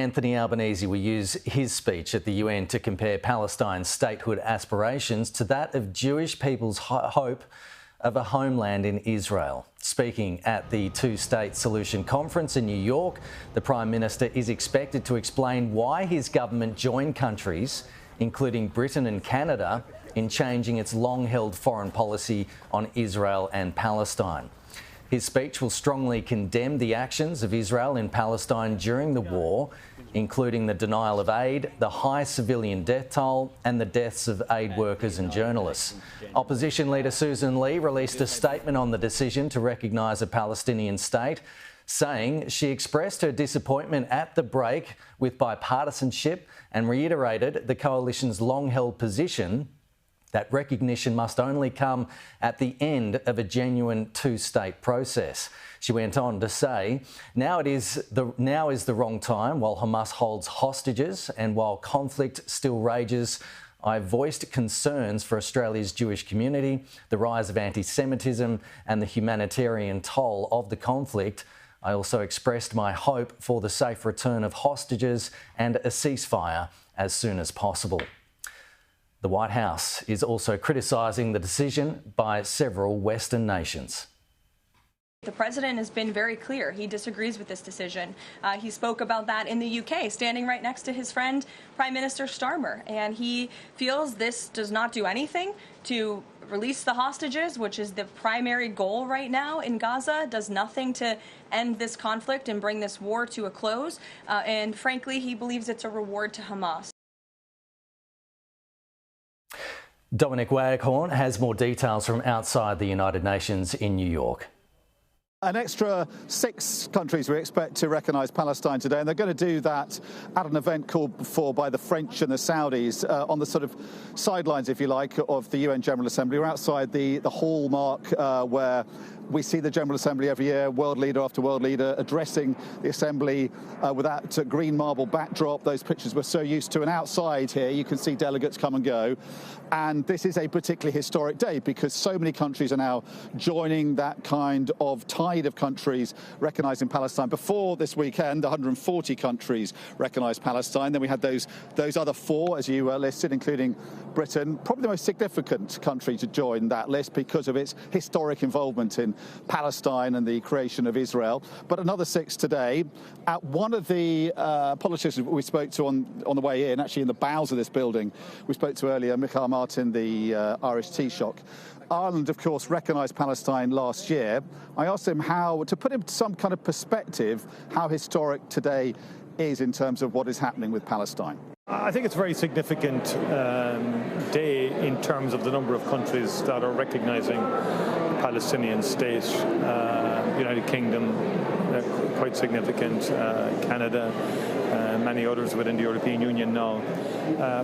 Anthony Albanese will use his speech at the UN to compare Palestine's statehood aspirations to that of Jewish people's hope of a homeland in Israel. Speaking at the Two-State Solution Conference in New York, the Prime Minister is expected to explain why his government joined countries, including Britain and Canada, in changing its long-held foreign policy on Israel and Palestine. His speech will strongly condemn the actions of Israel in Palestine during the war, including the denial of aid, the high civilian death toll and the deaths of aid workers and journalists. Opposition leader Susan Lee released a statement on the decision to recognise a Palestinian state, saying she expressed her disappointment at the break with bipartisanship and reiterated the coalition's long-held position that recognition must only come at the end of a genuine two-state process. She went on to say, now is the wrong time while Hamas holds hostages and while conflict still rages. I voiced concerns for Australia's Jewish community, the rise of anti-Semitism and the humanitarian toll of the conflict. I also expressed my hope for the safe return of hostages and a ceasefire as soon as possible. The White House is also criticising the decision by several Western nations. The president has been very clear. He disagrees with this decision. He spoke about that in the UK, standing right next to his friend, Prime Minister Starmer. And he feels this does not do anything to release the hostages, which is the primary goal right now in Gaza, does nothing to end this conflict and bring this war to a close. And frankly, he believes it's a reward to Hamas. Dominic Waghorn has more details from outside the United Nations in New York. An extra 6 countries we expect to recognise Palestine today, and they're going to do that at an event called for by the French and the Saudis on the sort of sidelines, if you like, of the UN General Assembly. We're outside the hallmark where we see the General Assembly every year, world leader after world leader addressing the Assembly with that green marble backdrop. Those pictures we're so used to. And outside here, you can see delegates come and go. And this is a particularly historic day because so many countries are now joining that kind of tide of countries recognising Palestine. Before this weekend, 140 countries recognised Palestine. Then we had those other 4, as you listed, including Britain, probably the most significant country to join that list because of its historic involvement in Palestine and the creation of Israel. But another 6 today. One of the politicians we spoke to on the way in, actually in the bowels of this building, we spoke to earlier, Michael Martin, the Irish Taoiseach. Ireland, of course, recognised Palestine last year. I asked him how, to put in some kind of perspective, how historic today is in terms of what is happening with Palestine. I think it's a very significant day in terms of the number of countries that are recognising the Palestinian state. United Kingdom, quite significant, Canada, many others within the European Union now.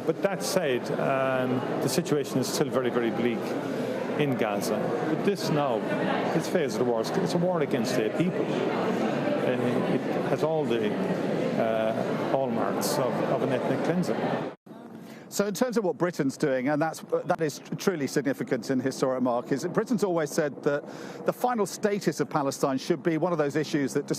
But that said, the situation is still very, very bleak in Gaza. But this phase of the war, it's a war against a people. It has all the hallmarks of an ethnic cleansing. So in terms of what Britain's doing, and that is truly significant and historic mark, is that Britain's always said that the final status of Palestine should be one of those issues that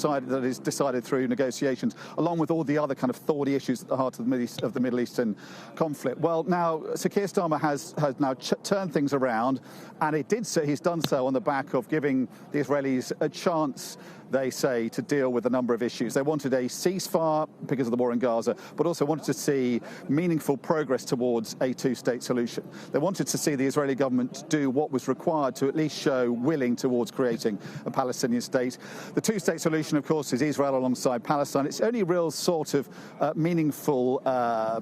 is decided through negotiations, along with all the other kind of thorny issues at the heart of the Middle Eastern conflict. Well, now Sir Keir Starmer has now turned things around, and he's done so on the back of giving the Israelis a chance, they say, to deal with a number of issues. They wanted a ceasefire because of the war in Gaza, but also wanted to see meaningful progress towards a two-state solution. They wanted to see the Israeli government do what was required to at least show willing towards creating a Palestinian state. The two-state solution, of course, is Israel alongside Palestine. It's the only real sort of meaningful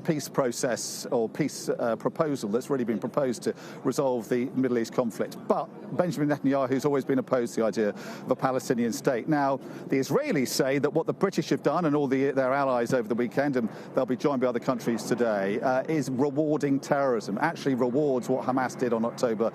peace process or peace proposal that's really been proposed to resolve the Middle East conflict. But Benjamin Netanyahu has always been opposed to the idea of a Palestinian state. Now, the Israelis say that what the British have done and all their allies over the weekend, and they'll be joined by other countries today, is rewarding terrorism, actually rewards what Hamas did on October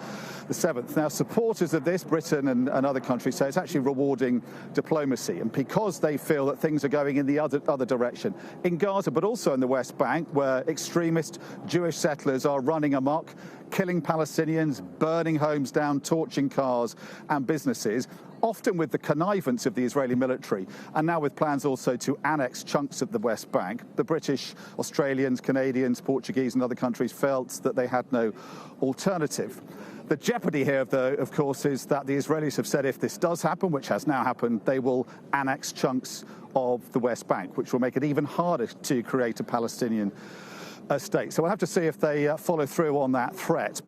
the 7th. Now, supporters of this, Britain and other countries, say it's actually rewarding diplomacy, and because they feel that things are going in the other direction in Gaza, but also in the West Bank, where extremist Jewish settlers are running amok, killing Palestinians, burning homes down, torching cars and businesses. often with the connivance of the Israeli military, and now with plans also to annex chunks of the West Bank. The British, Australians, Canadians, Portuguese and other countries felt that they had no alternative. The jeopardy here, though, of course, is that the Israelis have said if this does happen, which has now happened, they will annex chunks of the West Bank, which will make it even harder to create a Palestinian state. So we'll have to see if they follow through on that threat.